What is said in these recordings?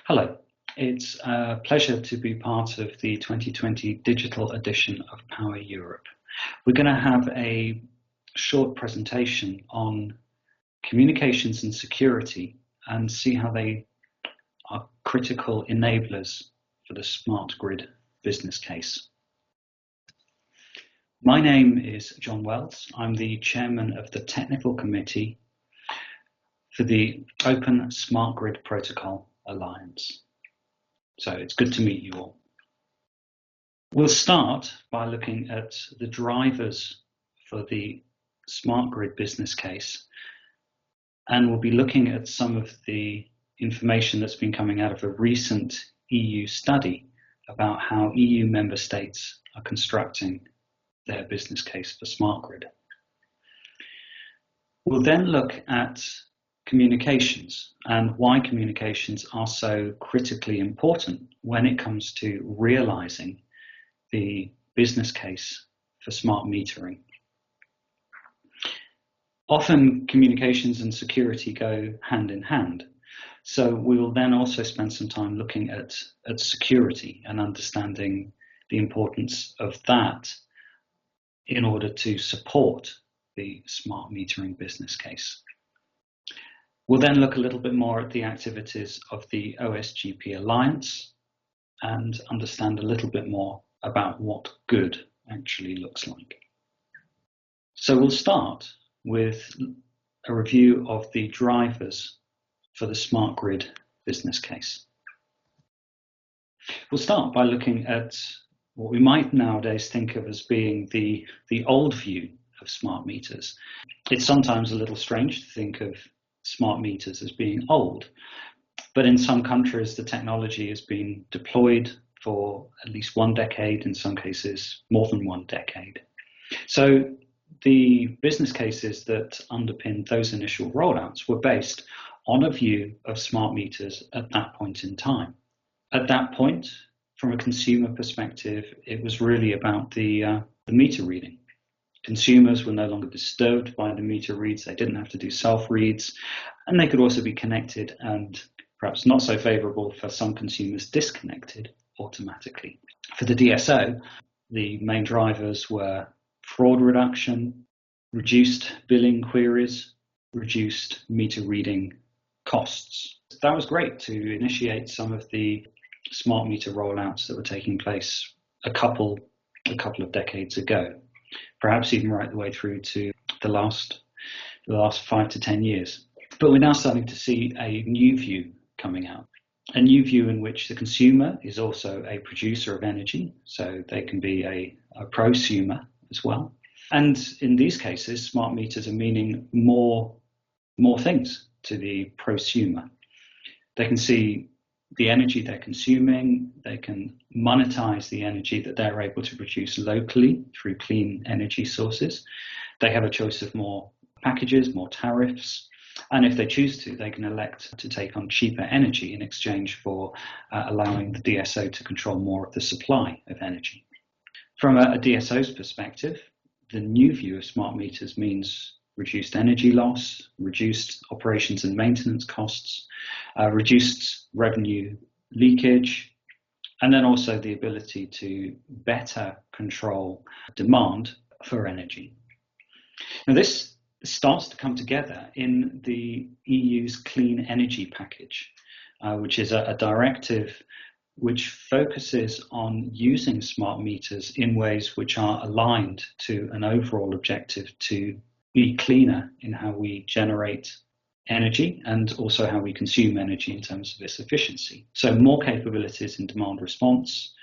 Hello, it's a pleasure to be part of the 2020 digital edition of Power Europe. We're going to have a short presentation on communications and security and see how they are critical enablers for the smart grid business case. My name is John Wells. I'm the chairman of the technical committee for the Open Smart Grid Protocol Alliance. So it's good to meet you all. We'll start by looking at the drivers for the smart grid business case, and we'll be looking at some of the information that's been coming out of a recent EU study about how EU member states are constructing their business case for smart grid. We'll then look at communications and why communications are so critically important when it comes to realizing the business case for smart metering. Often communications and security go hand in hand. So we will then also spend some time looking at security and understanding the importance of that in order to support the smart metering business case. We'll then look a little bit more at the activities of the OSGP Alliance and understand a little bit more about what good actually looks like. So we'll start with a review of the drivers for the smart grid business case. We'll start by looking at what we might nowadays think of as being the old view of smart meters. It's sometimes a little strange to think of smart meters as being old, but in some countries the technology has been deployed for at least 1 decade, in some cases more than 1 decade. So the business cases that underpinned those initial rollouts were based on a view of smart meters at that point in time. At that point, from a consumer perspective, it was really about the meter reading. Consumers were no longer disturbed by the meter reads, they didn't have to do self-reads, and they could also be connected and perhaps not so favourable for some consumers, disconnected automatically. For the DSO, the main drivers were fraud reduction, reduced billing queries, reduced meter reading costs. That was great to initiate some of the smart meter rollouts that were taking place a couple of decades ago. Perhaps even right the way through to the last 5 to 10 years. But we're now starting to see a new view coming out, a new view in which the consumer is also a producer of energy, so they can be a prosumer as well. And in these cases, smart meters are meaning more things to the prosumer. They can see the energy they're consuming, they can monetize the energy that they're able to produce locally through clean energy sources. They have a choice of more packages, more tariffs, and if they choose to, they can elect to take on cheaper energy in exchange for allowing the DSO to control more of the supply of energy. From a DSO's perspective, the new view of smart meters means reduced energy loss, reduced operations and maintenance costs, reduced revenue leakage, and then also the ability to better control demand for energy. Now this starts to come together in the EU's Clean Energy Package, which is a directive which focuses on using smart meters in ways which are aligned to an overall objective to be cleaner in how we generate energy and also how we consume energy in terms of its efficiency. So more capabilities in demand response,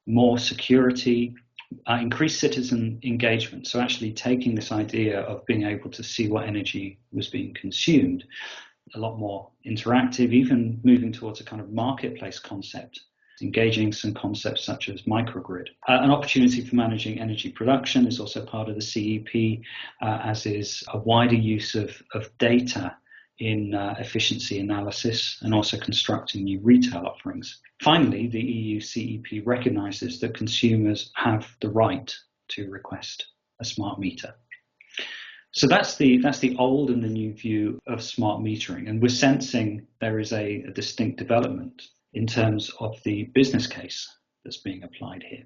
more security, increased citizen engagement. So actually taking this idea of being able to see what energy was being consumed, a lot more interactive, even moving towards a kind of marketplace concept, engaging some concepts such as microgrid. An opportunity for managing energy production is also part of the CEP, as is a wider use of data in efficiency analysis and also constructing new retail offerings. Finally, the EU CEP recognises that consumers have the right to request a smart meter. So that's the old and the new view of smart metering, and we're sensing there is a distinct development in terms of the business case that's being applied here.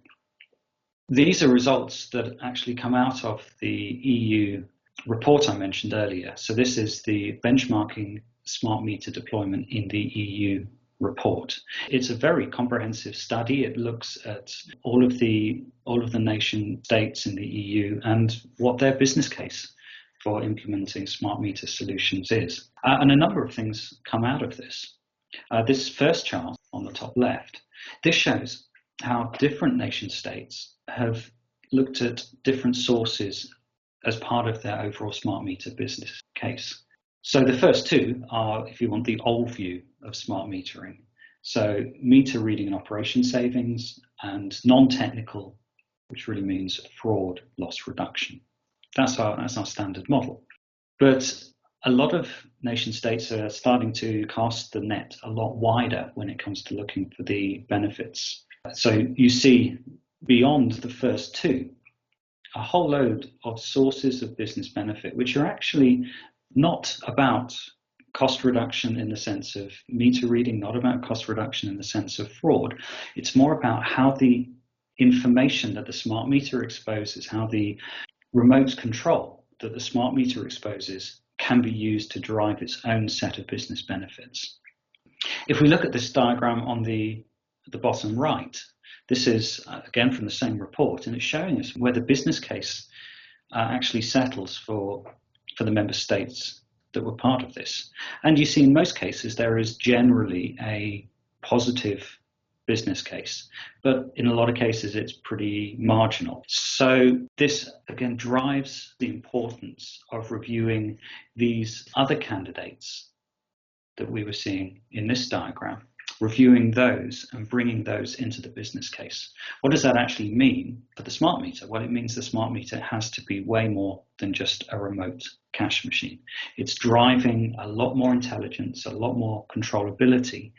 These are results that actually come out of the EU report I mentioned earlier. So this is the benchmarking smart meter deployment in the EU report. It's a very comprehensive study. It looks at all of the nation states in the EU and what their business case for implementing smart meter solutions is. And a number of things come out of this. This first chart on the top left, this shows how different nation states have looked at different sources as part of their overall smart meter business case. So the first two are, if you want, the old view of smart metering. So meter reading and operation savings, and non-technical, which really means fraud loss reduction. That's our standard model. But a lot of nation states are starting to cast the net a lot wider when it comes to looking for the benefits. So you see beyond the first two, a whole load of sources of business benefit, which are actually not about cost reduction in the sense of meter reading, not about cost reduction in the sense of fraud. It's more about how the information that the smart meter exposes, how the remote control that the smart meter exposes can be used to derive its own set of business benefits. If we look at this diagram on the bottom right, this is again from the same report, and it's showing us where the business case actually settles for the member states that were part of this. And you see in most cases there is generally a positive business case, but in a lot of cases it's pretty marginal. So this again drives the importance of reviewing these other candidates that we were seeing in this diagram, reviewing those and bringing those into the business case. What does that actually mean for the smart meter? Well, it means the smart meter has to be way more than just a remote cash machine. It's driving a lot more intelligence, a lot more controllability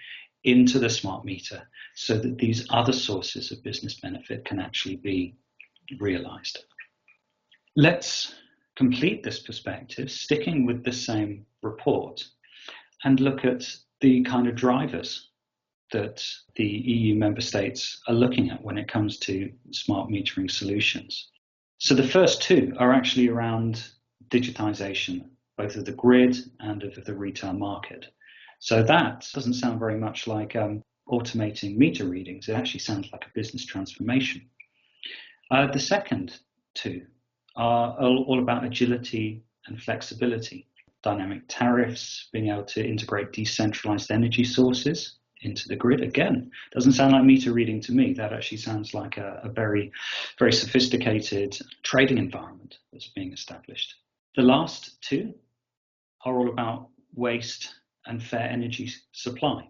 into the smart meter so that these other sources of business benefit can actually be realized. Let's complete this perspective, sticking with the same report, and look at the kind of drivers that the EU member states are looking at when it comes to smart metering solutions. So the first two are actually around digitization, both of the grid and of the retail market. So that doesn't sound very much like automating meter readings. It actually sounds like a business transformation. The second two are all about agility and flexibility, dynamic tariffs, being able to integrate decentralized energy sources into the grid. Again, doesn't sound like meter reading to me. That actually sounds like a very, very sophisticated trading environment that's being established. The last two are all about waste and fair energy supply.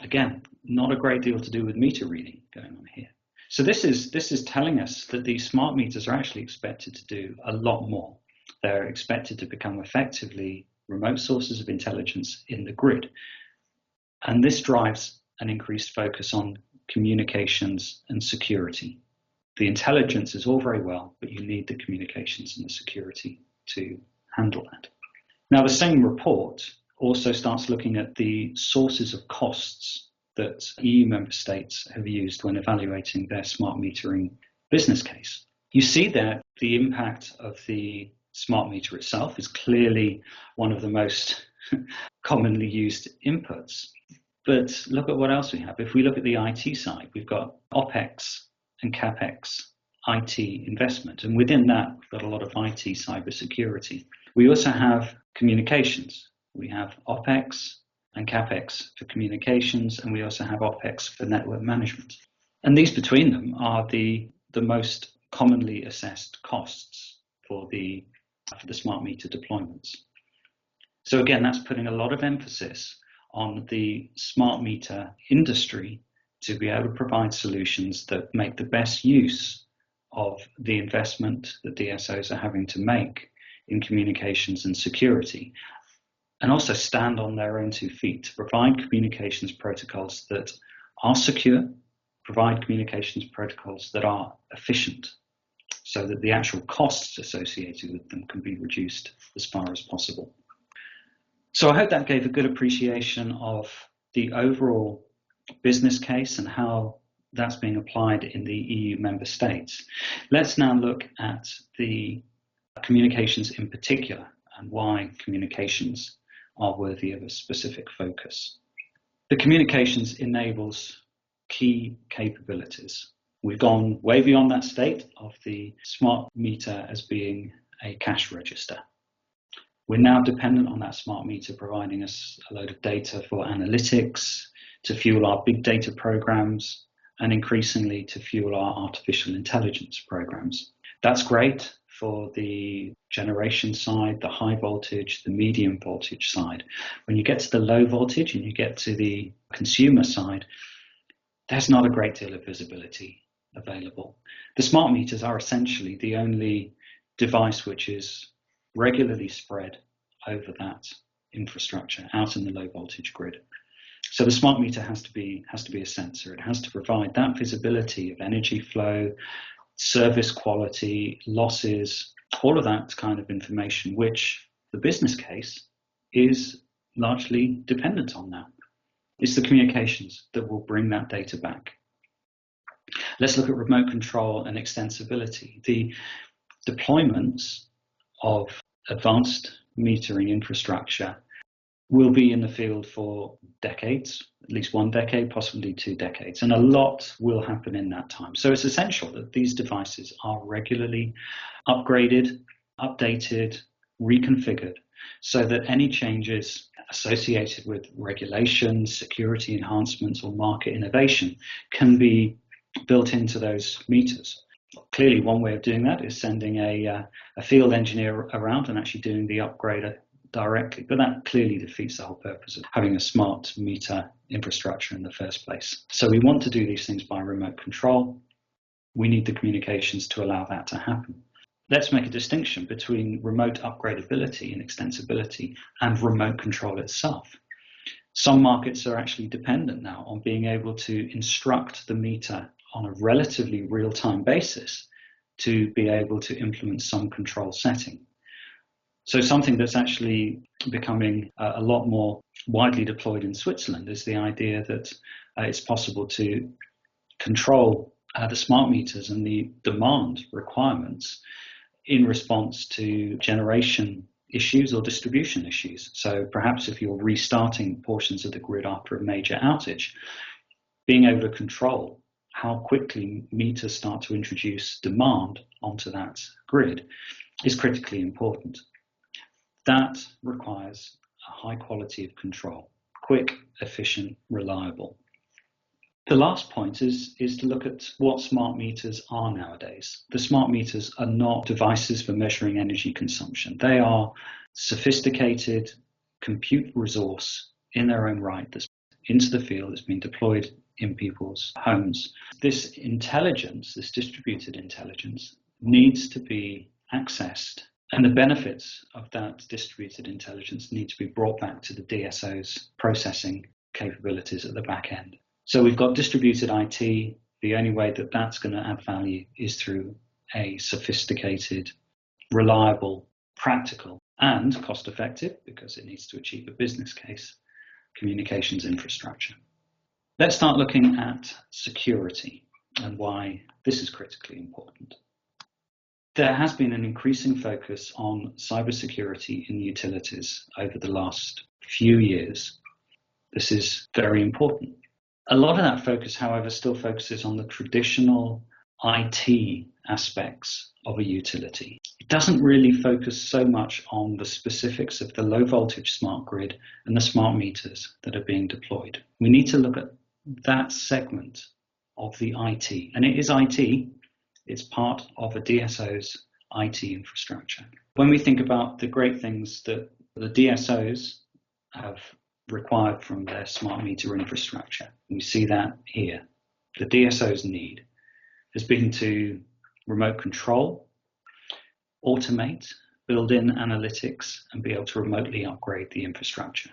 Again, not a great deal to do with meter reading going on here. So this is telling us that these smart meters are actually expected to do a lot more. They're expected to become effectively remote sources of intelligence in the grid. And this drives an increased focus on communications and security. The intelligence is all very well, but you need the communications and the security to handle that. Now, the same report also starts looking at the sources of costs that EU member states have used when evaluating their smart metering business case. You see there the impact of the smart meter itself is clearly one of the most commonly used inputs. But look at what else we have. If we look at the IT side, we've got OPEX and CAPEX IT investment. And within that, we've got a lot of IT cybersecurity. We also have communications. We have OPEX and CAPEX for communications, and we also have OPEX for network management. And these between them are the most commonly assessed costs for the smart meter deployments. So again, that's putting a lot of emphasis on the smart meter industry to be able to provide solutions that make the best use of the investment that DSOs are having to make in communications and security, and also stand on their own 2 feet to provide communications protocols that are secure, provide communications protocols that are efficient, so that the actual costs associated with them can be reduced as far as possible. So I hope that gave a good appreciation of the overall business case and how that's being applied in the EU member states. Let's now look at the communications in particular and why communications are worthy of a specific focus. The communications enables key capabilities. We've gone way beyond that state of the smart meter as being a cash register. We're now dependent on that smart meter providing us a load of data for analytics, to fuel our big data programs, and increasingly to fuel our artificial intelligence programs. That's great for the generation side, the high voltage, the medium voltage side. When you get to the low voltage and you get to the consumer side, there's not a great deal of visibility available. The smart meters are essentially the only device which is regularly spread over that infrastructure out in the low voltage grid. So the smart meter has to be a sensor. It has to provide that visibility of energy flow, service quality, losses, all of that kind of information, which the business case is largely dependent on now. It's the communications that will bring that data back. Let's look at remote control and extensibility. The deployments of advanced metering infrastructure will be in the field for decades, at least 1 decade, possibly 2 decades, and a lot will happen in that time. So it's essential that these devices are regularly upgraded, updated, reconfigured, so that any changes associated with regulation, security enhancements, or market innovation can be built into those meters. Clearly, one way of doing that is sending a field engineer around and actually doing the upgrade directly, but that clearly defeats the whole purpose of having a smart meter infrastructure in the first place. So we want to do these things by remote control. We need the communications to allow that to happen. Let's make a distinction between remote upgradability and extensibility and remote control itself. Some markets are actually dependent now on being able to instruct the meter on a relatively real-time basis to be able to implement some control setting. So something that's actually becoming a lot more widely deployed in Switzerland is the idea that it's possible to control the smart meters and the demand requirements in response to generation issues or distribution issues. So perhaps if you're restarting portions of the grid after a major outage, being able to control how quickly meters start to introduce demand onto that grid is critically important. That requires a high quality of control, quick, efficient, reliable. The last point is to look at what smart meters are nowadays. The smart meters are not devices for measuring energy consumption. They are sophisticated compute resource in their own right that's into the field, that's been deployed in people's homes. This intelligence, this distributed intelligence, needs to be accessed, and the benefits of that distributed intelligence need to be brought back to the DSO's processing capabilities at the back end. So we've got distributed IT. The only way that that's going to add value is through a sophisticated, reliable, practical, and cost-effective, because it needs to achieve a business case, communications infrastructure. Let's start looking at security and why this is critically important. There has been an increasing focus on cybersecurity in utilities over the last few years. This is very important. A lot of that focus, however, still focuses on the traditional IT aspects of a utility. It doesn't really focus so much on the specifics of the low voltage smart grid and the smart meters that are being deployed. We need to look at that segment of the IT, and it is IT. It's part of a DSO's IT infrastructure. When we think about the great things that the DSOs have required from their smart meter infrastructure, we see that here. The DSO's need has been to remote control, automate, build in analytics, and be able to remotely upgrade the infrastructure.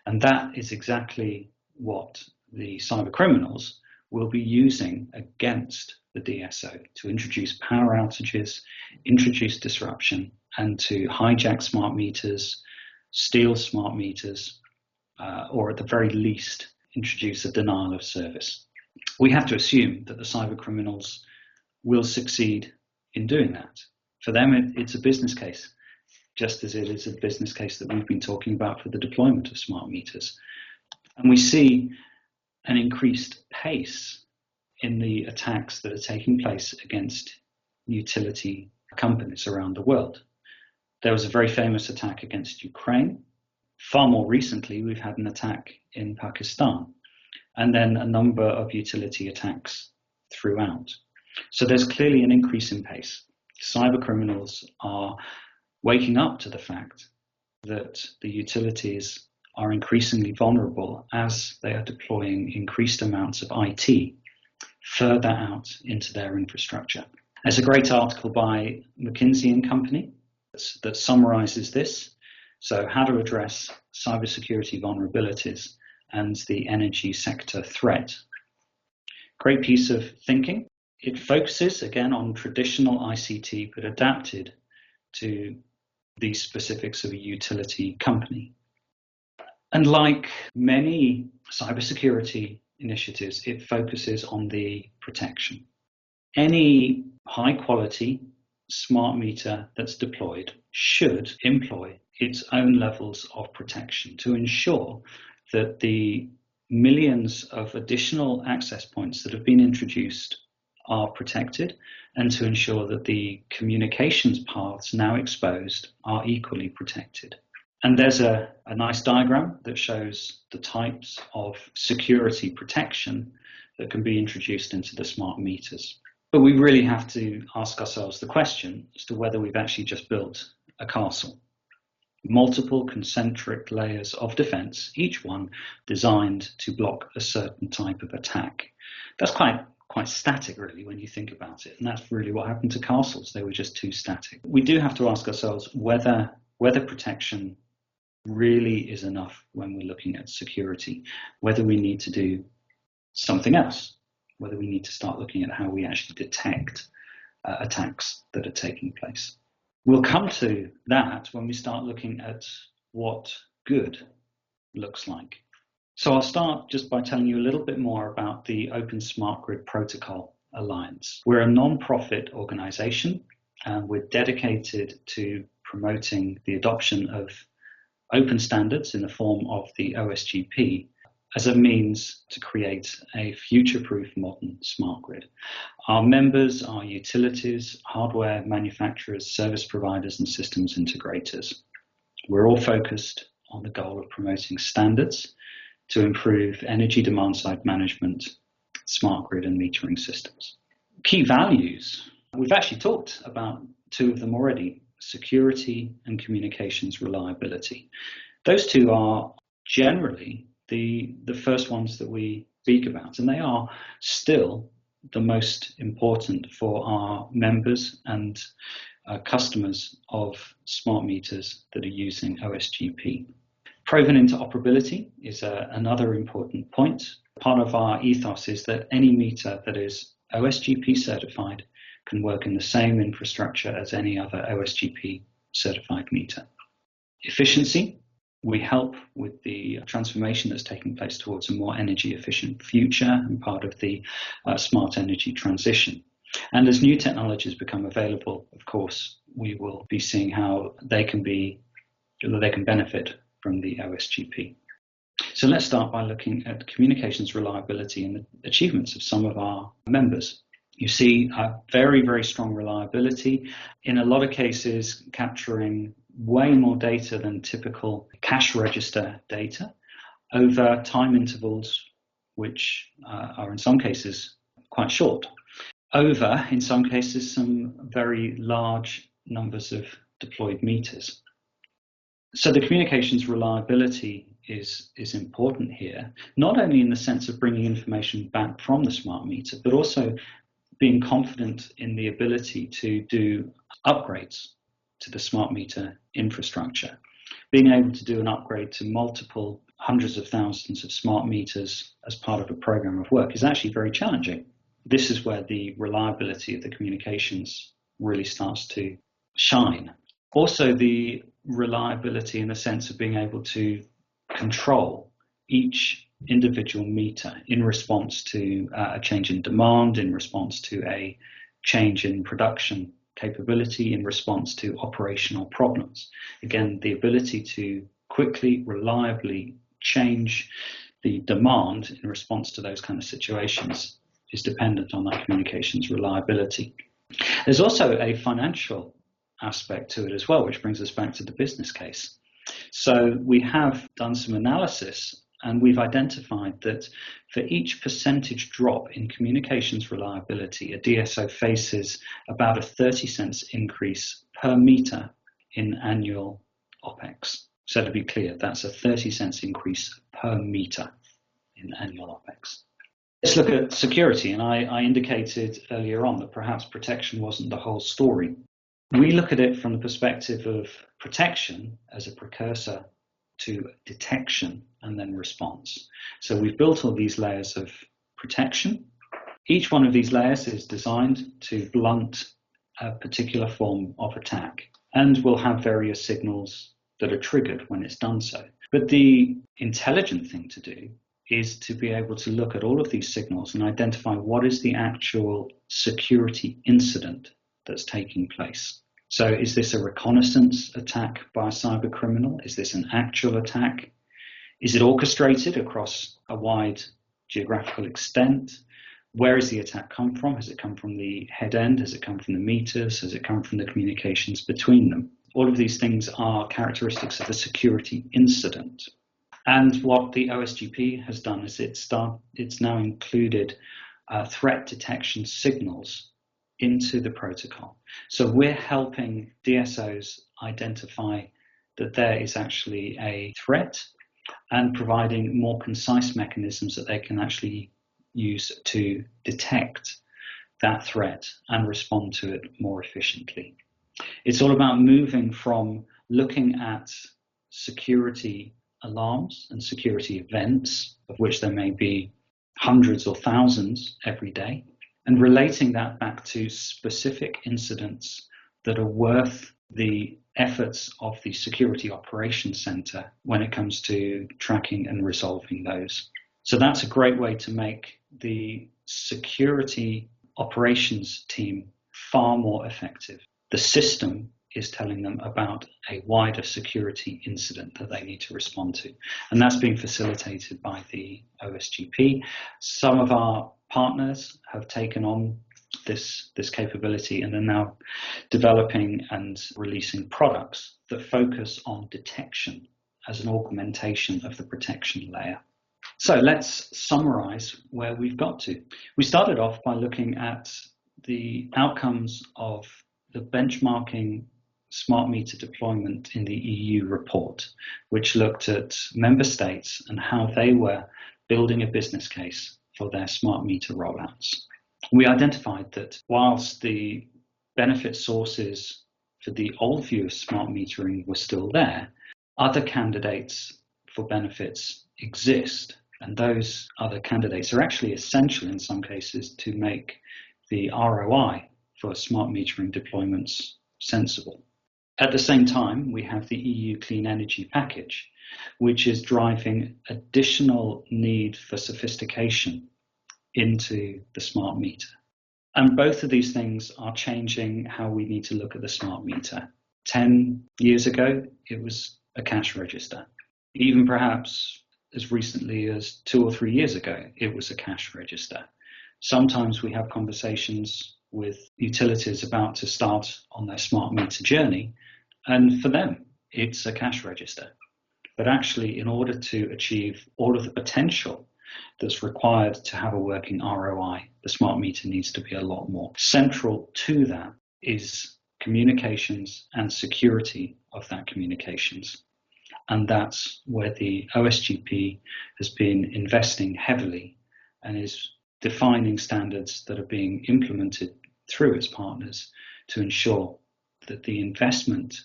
And that is exactly what the cyber criminals will be using against the DSO to introduce power outages, introduce disruption, and to hijack smart meters, steal smart meters, or at the very least, introduce a denial of service. We have to assume that the cyber criminals will succeed in doing that. For them, it's a business case, just as it is a business case that we've been talking about for the deployment of smart meters. And we see an increased pace in the attacks that are taking place against utility companies around the world. There was a very famous attack against Ukraine. Far more recently, we've had an attack in Pakistan, and then a number of utility attacks throughout. So there's clearly an increase in pace. Cyber criminals are waking up to the fact that the utilities are increasingly vulnerable as they are deploying increased amounts of IT further out into their infrastructure. There's a great article by McKinsey and Company that summarizes this. So how to address cybersecurity vulnerabilities and the energy sector threat. Great piece of thinking. It focuses again on traditional ICT, but adapted to the specifics of a utility company. And like many cybersecurity initiatives, it focuses on the protection. Any high quality smart meter that's deployed should employ its own levels of protection to ensure that the millions of additional access points that have been introduced are protected, and to ensure that the communications paths now exposed are equally protected. And there's a nice diagram that shows the types of security protection that can be introduced into the smart meters. But we really have to ask ourselves the question as to whether we've actually just built a castle. Multiple concentric layers of defense, each one designed to block a certain type of attack. That's quite static, really, when you think about it. And that's really what happened to castles. They were just too static. We do have to ask ourselves whether protection really is enough when we're looking at security, whether we need to do something else, whether we need to start looking at how we actually detect attacks that are taking place. We'll come to that when we start looking at what good looks like. So I'll start just by telling you a little bit more about the Open Smart Grid Protocol Alliance. We're a non-profit organization, and we're dedicated to promoting the adoption of open standards in the form of the OSGP as a means to create a future-proof modern smart grid. Our members are utilities, hardware manufacturers, service providers, and systems integrators. We're all focused on the goal of promoting standards to improve energy demand-side management, smart grid and metering systems. Key values, we've actually talked about two of them already, security and communications reliability. Those two are generally the first ones that we speak about, and they are still the most important for our members and customers of smart meters that are using OSGP. Proven interoperability is another important point. Part of our ethos is that any meter that is OSGP certified can work in the same infrastructure as any other OSGP certified meter. Efficiency, we help with the transformation that's taking place towards a more energy efficient future and part of the smart energy transition. And as new technologies become available, of course, we will be seeing how they can benefit from the OSGP. So let's start by looking at communications reliability and the achievements of some of our members. You see very, very strong reliability, in a lot of cases capturing way more data than typical cash register data over time intervals which are in some cases quite short, over in some cases some very large numbers of deployed meters. So the communications reliability is important here, not only in the sense of bringing information back from the smart meter, but also being confident in the ability to do upgrades to the smart meter infrastructure. Being able to do an upgrade to multiple hundreds of thousands of smart meters as part of a program of work is actually very challenging. This is where the reliability of the communications really starts to shine. Also, the reliability in the sense of being able to control each individual meter in response to a change in demand, in response to a change in production capability, in response to operational problems. Again, the ability to quickly, reliably change the demand in response to those kind of situations is dependent on that communications reliability. There's also a financial aspect to it as well, which brings us back to the business case. So we have done some analysis, and we've identified that for each percentage drop in communications reliability, a DSO faces about a 30 cents increase per meter in annual OPEX. So to be clear, that's a 30 cents increase per meter in annual OPEX. Let's look at security, and I indicated earlier on that perhaps protection wasn't the whole story. We look at it from the perspective of protection as a precursor to detection and then response. So we've built all these layers of protection. Each one of these layers is designed to blunt a particular form of attack, and will have various signals that are triggered when it's done so. But the intelligent thing to do is to be able to look at all of these signals and identify what is the actual security incident that's taking place. So is this a reconnaissance attack by a cyber criminal? Is this an actual attack? Is it orchestrated across a wide geographical extent? Where has the attack come from? Has it come from the head end? Has it come from the meters? Has it come from the communications between them? All of these things are characteristics of a security incident. And what the OSGP has done is it's now included threat detection signals into the protocol. So we're helping DSOs identify that there is actually a threat and providing more concise mechanisms that they can actually use to detect that threat and respond to it more efficiently. It's all about moving from looking at security alarms and security events, of which there may be hundreds or thousands every day, and relating that back to specific incidents that are worth the efforts of the Security Operations Center when it comes to tracking and resolving those. So that's a great way to make the security operations team far more effective. The system is telling them about a wider security incident that they need to respond to. And that's being facilitated by the OSGP. Some of our partners have taken on this capability and are now developing and releasing products that focus on detection as an augmentation of the protection layer. So let's summarize where we've got to. We started off by looking at the outcomes of the benchmarking smart meter deployment in the EU report, which looked at member states and how they were building a business case for their smart meter rollouts. We identified that whilst the benefit sources for the old view of smart metering were still there, other candidates for benefits exist, and those other candidates are actually essential in some cases to make the ROI for smart metering deployments sensible. At the same time, we have the EU Clean Energy Package, which is driving additional need for sophistication into the smart meter. And both of these things are changing how we need to look at the smart meter. 10 years ago, it was a cash register. Even perhaps as recently as 2 or 3 years ago, it was a cash register. Sometimes we have conversations with utilities about to start on their smart meter journey, and for them, it's a cash register. But actually, in order to achieve all of the potential that's required to have a working ROI, the smart meter needs to be a lot more. Central to that is communications and security of that communications. And that's where the OSGP has been investing heavily and is defining standards that are being implemented through its partners to ensure that the investment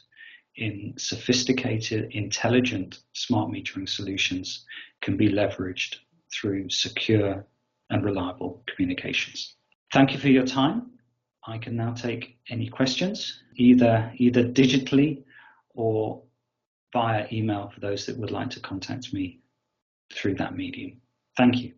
in sophisticated, intelligent smart metering solutions can be leveraged through secure and reliable communications. Thank you for your time. I can now take any questions, either digitally or via email for those that would like to contact me through that medium. Thank you.